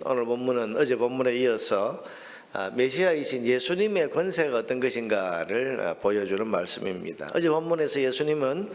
오늘 본문은 어제 본문에 이어서 메시아이신 예수님의 권세가 어떤 것인가를 보여주는 말씀입니다. 어제 본문에서 예수님은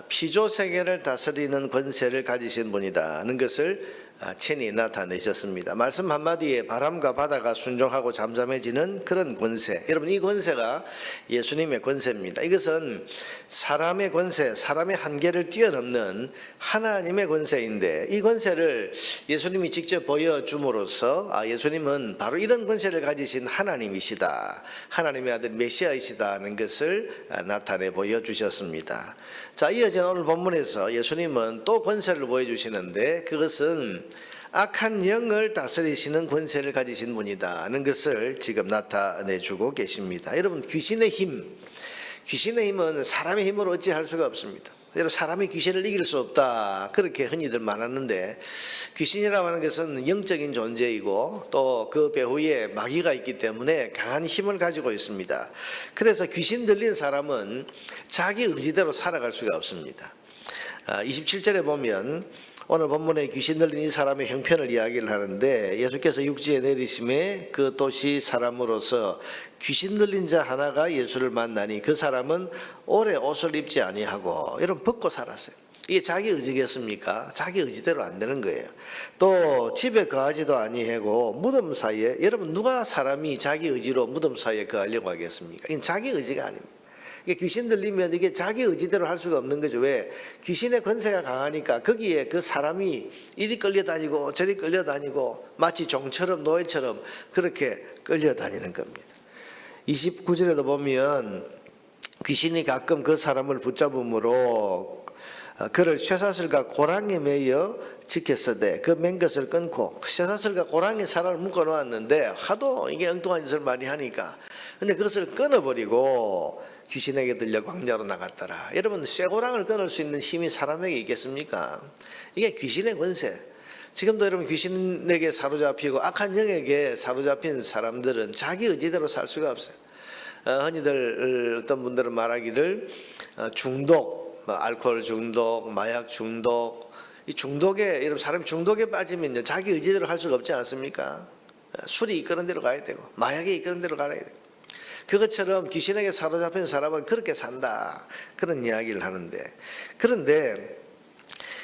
피조 세계를 다스리는 권세를 가지신 분이라는 것을 친히 나타내셨습니다. 말씀 한마디에 바람과 바다가 순종하고 잠잠해지는 그런 권세, 여러분 이 권세가 예수님의 권세입니다. 이것은 사람의 권세, 사람의 한계를 뛰어넘는 하나님의 권세인데, 이 권세를 예수님이 직접 보여줌으로써 예수님은 바로 이런 권세를 가지신 하나님이시다, 하나님의 아들 메시아이시다는 것을 나타내 보여주셨습니다. 자, 이어진 오늘 본문에서 예수님은 또 권세를 보여주시는데, 그것은 악한 영을 다스리시는 권세를 가지신 분이다는 것을 지금 나타내주고 계십니다. 여러분, 귀신의 힘은 사람의 힘으로 어찌할 수가 없습니다. 여러분, 사람이 귀신을 이길 수 없다, 그렇게 흔히들 말하는데, 귀신이라고 하는 것은 영적인 존재이고 또 그 배후에 마귀가 있기 때문에 강한 힘을 가지고 있습니다. 그래서 귀신 들린 사람은 자기 의지대로 살아갈 수가 없습니다. 27절에 보면 오늘 본문에 귀신 들린 이 사람의 형편을 이야기를 하는데, 예수께서 육지에 내리심에 그 도시 사람으로서 귀신 들린 자 하나가 예수를 만나니 그 사람은 오래 옷을 입지 아니하고, 여러분, 벗고 살았어요. 이게 자기 의지겠습니까? 자기 의지대로 안 되는 거예요. 또 집에 거하지도 아니하고 무덤 사이에, 여러분 누가 사람이 자기 의지로 무덤 사이에 거하려고 하겠습니까? 이건 자기 의지가 아닙니다. 귀신 들리면 이게 자기 의지대로 할 수가 없는 거죠. 왜? 귀신의 권세가 강하니까 거기에 그 사람이 이리 끌려다니고 저리 끌려다니고 마치 종처럼 노예처럼 그렇게 끌려다니는 겁니다. 29절에도 보면 귀신이 가끔 그 사람을 붙잡음으로 그를 쇠사슬과 고랑에 매여 지켰으되 그 맨 것을 끊고, 쇠사슬과 고랑에 사람을 묶어 놓았는데 하도 이게 엉뚱한 짓을 많이 하니까, 근데 그것을 끊어버리고 귀신에게 들려 광야로 나갔더라. 여러분, 쇠고랑을 끊을 수 있는 힘이 사람에게 있겠습니까? 이게 귀신의 권세. 지금도 여러분 귀신에게 사로잡히고 악한 영에게 사로잡힌 사람들은 자기 의지대로 살 수가 없어요. 흔히들 어떤 분들은 말하기를 중독, 알코올 중독, 마약 중독, 이 중독에, 여러분 사람이 중독에 빠지면요 자기 의지대로 할 수가 없지 않습니까? 술이 이끄는 대로 가야 되고 마약이 이끄는 대로 가야 되고, 그것처럼 귀신에게 사로잡힌 사람은 그렇게 산다, 그런 이야기를 하는데, 그런데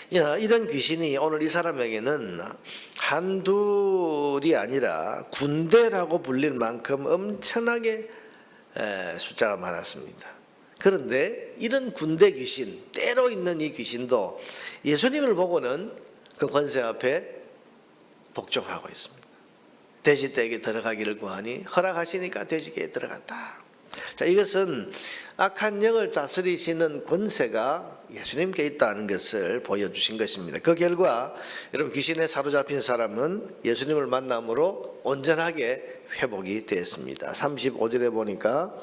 이런 귀신이 오늘 이 사람에게는 한둘이 아니라 군대라고 불릴 만큼 엄청나게 숫자가 많았습니다. 그런데 이런 군대 귀신, 때로 있는 이 귀신도 예수님을 보고는 그 권세 앞에 복종하고 있습니다. 돼지떼에게 들어가기를 구하니 허락하시니까 돼지떼에 들어갔다. 자, 이것은 악한 영을 다스리시는 권세가 예수님께 있다는 것을 보여주신 것입니다. 그 결과 여러분, 귀신에 사로잡힌 사람은 예수님을 만남으로 온전하게 회복이 되었습니다. 35절에 보니까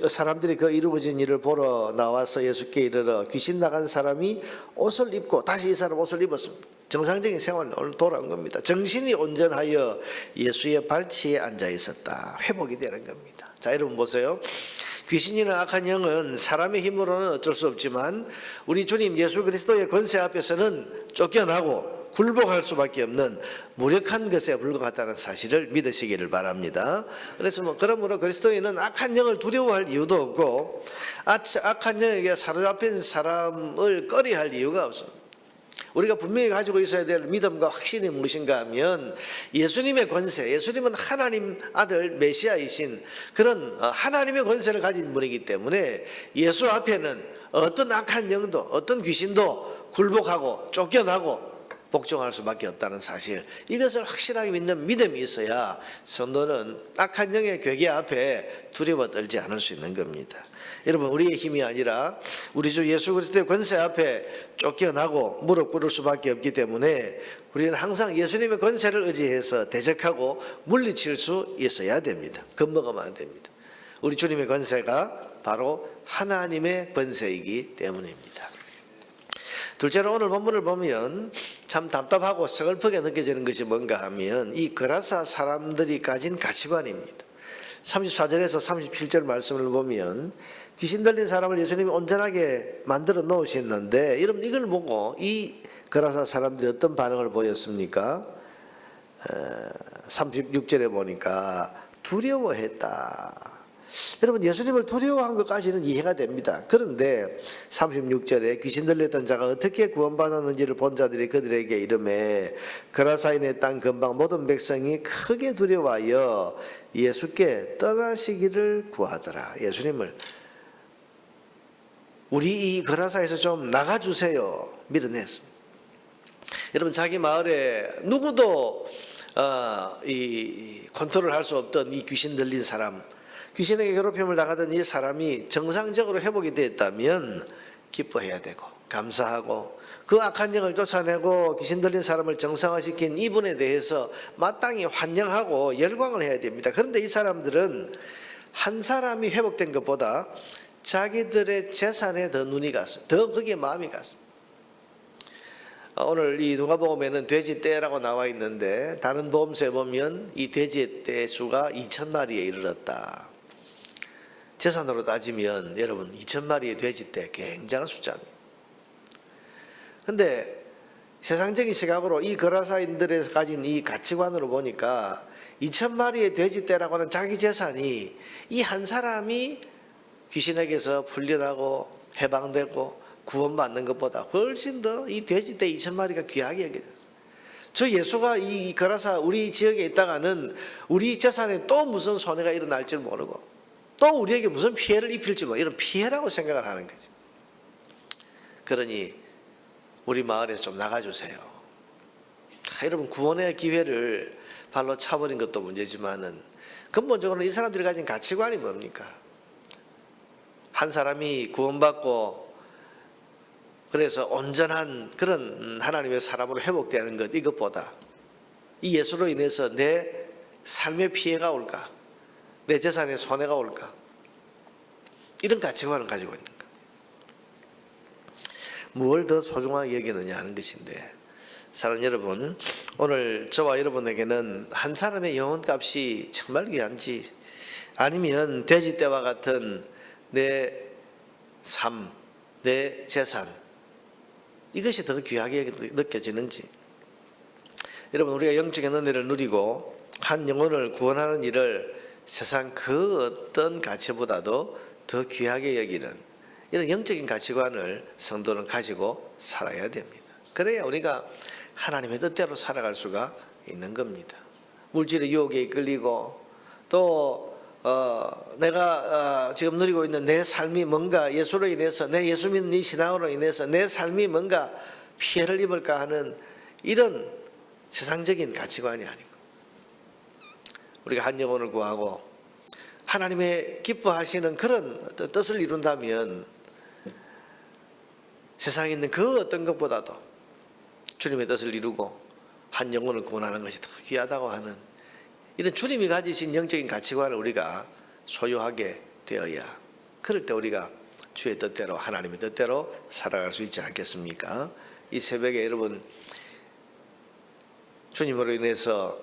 사람들이 그 이루어진 일을 보러 나와서 예수께 이르러 귀신 나간 사람이 옷을 입고, 다시 이 사람 옷을 입었습니다. 정상적인 생활로 오늘 돌아온 겁니다. 정신이 온전하여 예수의 발치에 앉아 있었다. 회복이 되는 겁니다. 자, 여러분 보세요. 귀신이나 악한 영은 사람의 힘으로는 어쩔 수 없지만 우리 주님 예수 그리스도의 권세 앞에서는 쫓겨나고 굴복할 수밖에 없는 무력한 것에 불과하다는 사실을 믿으시기를 바랍니다. 그래서 그러므로 그리스도인은 악한 영을 두려워할 이유도 없고 악한 영에게 사로잡힌 사람을 꺼려할 이유가 없습니다. 우리가 분명히 가지고 있어야 될 믿음과 확신이 무엇인가 하면 예수님의 권세, 예수님은 하나님 아들 메시아이신 그런 하나님의 권세를 가진 분이기 때문에 예수 앞에는 어떤 악한 영도 어떤 귀신도 굴복하고 쫓겨나고 복종할 수밖에 없다는 사실, 이것을 확실하게 믿는 믿음이 있어야 성도는 악한 영의 괴계 앞에 두려워 떨지 않을 수 있는 겁니다. 여러분, 우리의 힘이 아니라 우리 주 예수 그리스도의 권세 앞에 쫓겨나고 무릎 꿇을 수밖에 없기 때문에 우리는 항상 예수님의 권세를 의지해서 대적하고 물리칠 수 있어야 됩니다. 겁먹으면 안 됩니다. 우리 주님의 권세가 바로 하나님의 권세이기 때문입니다. 둘째로 오늘 본문을 보면 참 답답하고 서글프게 느껴지는 것이 뭔가 하면 이 거라사 사람들이 가진 가치관입니다. 34절에서 37절 말씀을 보면 귀신 들린 사람을 예수님이 온전하게 만들어 놓으셨는데, 여러분 이걸 보고 이 거라사 사람들이 어떤 반응을 보였습니까? 36절에 보니까 두려워했다. 여러분, 예수님을 두려워한 것까지는 이해가 됩니다. 그런데 36절에 귀신 들렸던 자가 어떻게 구원받았는지를 본 자들이 그들에게 이르매 거라사인의 땅 근방 모든 백성이 크게 두려워하여 예수께 떠나시기를 구하더라. 예수님을 우리 이 거라사에서 좀 나가주세요 밀어냈습니다. 여러분, 자기 마을에 누구도 이 컨트롤할 수 없던 이 귀신 들린 사람, 귀신에게 괴롭힘을 당하던 이 사람이 정상적으로 회복이 되었다면 기뻐해야 되고 감사하고, 그 악한 영을 쫓아내고 귀신 들린 사람을 정상화시킨 이분에 대해서 마땅히 환영하고 열광을 해야 됩니다. 그런데 이 사람들은 한 사람이 회복된 것보다 자기들의 재산에 더 눈이 갔습니다. 더 거기에 마음이 갔습니다. 오늘 이 누가복음에는 돼지 떼라고 나와 있는데 다른 복음서에 보면 이 돼지 떼 수가 2,000마리에 이르렀다. 재산으로 따지면 여러분 2,000마리의 돼지 떼 굉장한 숫자입니다. 그런데 세상적인 시각으로 이 거라사인들이 가진 이 가치관으로 보니까 2,000마리의 돼지 떼라고 하는 자기 재산이 이 한 사람이 귀신에게서 풀려나고 해방되고 구원받는 것보다 훨씬 더 이 돼지떼 2,000마리가 귀하게 여겨졌어요. 저 예수가 이 거라사 우리 지역에 있다가는 우리 재산에 또 무슨 손해가 일어날 줄 모르고 또 우리에게 무슨 피해를 입힐지 모르고 이런 피해라고 생각을 하는 거죠. 그러니 우리 마을에서 좀 나가주세요. 여러분, 구원의 기회를 발로 차버린 것도 문제지만은 근본적으로 이 사람들이 가진 가치관이 뭡니까? 한 사람이 구원받고 그래서 온전한 그런 하나님의 사람으로 회복되는 것, 이것보다 이 예수로 인해서 내 삶의 피해가 올까, 내 재산에 손해가 올까, 이런 가치관을 가지고 있는 것. 무엇을 더 소중하게 여기느냐 하는 것인데, 사랑하는 여러분, 오늘 저와 여러분에게는 한 사람의 영혼값이 정말 귀한지, 아니면 돼지떼와 같은 내 삶, 내 재산, 이것이 더 귀하게 느껴지는지. 여러분, 우리가 영적인 은혜를 누리고 한 영혼을 구원하는 일을 세상 그 어떤 가치보다도 더 귀하게 여기는 이런 영적인 가치관을 성도는 가지고 살아야 됩니다. 그래야 우리가 하나님의 뜻대로 살아갈 수가 있는 겁니다. 물질의 유혹에 이끌리고 또 내가 지금 누리고 있는 내 삶이 뭔가 예수로 인해서, 내 예수 믿는 이 신앙으로 인해서 내 삶이 뭔가 피해를 입을까 하는 이런 세상적인 가치관이 아니고, 우리가 한 영혼을 구하고 하나님의 기뻐하시는 그런 뜻을 이룬다면 세상에 있는 그 어떤 것보다도 주님의 뜻을 이루고 한 영혼을 구원하는 것이 더 귀하다고 하는 이런 주님이 가지신 영적인 가치관을 우리가 소유하게 되어야, 그럴 때 우리가 주의 뜻대로, 하나님의 뜻대로 살아갈 수 있지 않겠습니까? 이 새벽에 여러분, 주님으로 인해서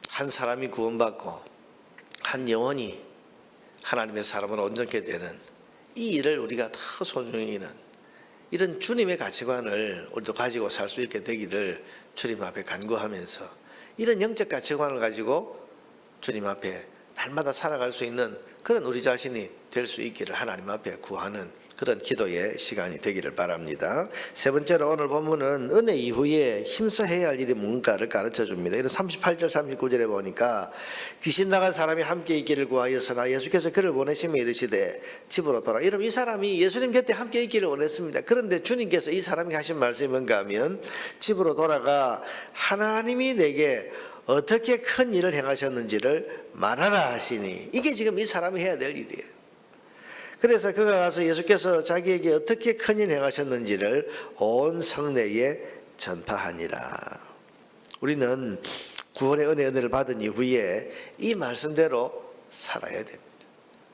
한 사람이 구원받고 한 영혼이 하나님의 사람으로 온전케 되는 이 일을 우리가 더 소중히 여기는 이런 주님의 가치관을 우리도 가지고 살 수 있게 되기를 주님 앞에 간구하면서, 이런 영적 가치관을 가지고 주님 앞에 날마다 살아갈 수 있는 그런 우리 자신이 될 수 있기를 하나님 앞에 구하는 그런 기도의 시간이 되기를 바랍니다. 세 번째로 오늘 본문은 은혜 이후에 힘써 해야 할 일이 뭔가를 가르쳐 줍니다. 이런 38절 39절에 보니까 귀신 나간 사람이 함께 있기를 구하였으나 예수께서 그를 보내시며 이르시되 집으로 돌아. 여러분, 이 사람이 예수님 곁에 함께 있기를 원했습니다. 그런데 주님께서 이 사람이 하신 말씀이 뭔가 하면 집으로 돌아가 하나님이 내게 어떻게 큰 일을 행하셨는지를 말하라 하시니, 이게 지금 이 사람이 해야 될 일이에요. 그래서 그가 가서 예수께서 자기에게 어떻게 큰 일 행하셨는지를 온 성내에 전파하니라. 우리는 구원의 은혜를 받은 이후에 이 말씀대로 살아야 됩니다.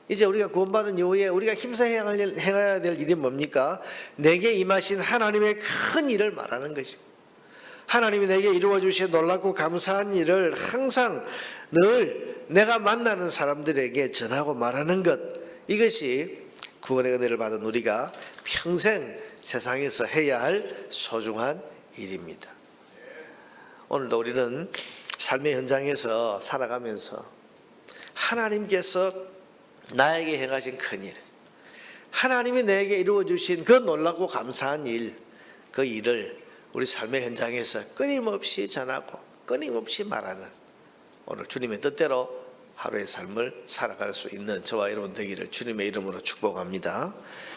이제 우리가 구원받은 이후에 우리가 힘써 행해야 될 일이 뭡니까? 내게 임하신 하나님의 큰 일을 말하는 것이고, 하나님이 내게 이루어 주신 놀랍고 감사한 일을 항상 늘 내가 만나는 사람들에게 전하고 말하는 것, 이것이 구원의 은혜를 받은 우리가 평생 세상에서 해야 할 소중한 일입니다. 오늘도 우리는 삶의 현장에서 살아가면서 하나님께서 나에게 행하신 큰일, 하나님이 내게 이루어 주신 그 놀랍고 감사한 일, 그 일을 우리 삶의 현장에서 끊임없이 전하고 끊임없이 말하는 오늘 주님의 뜻대로 하루의 삶을 살아갈 수 있는 저와 여러분 되기를 주님의 이름으로 축복합니다.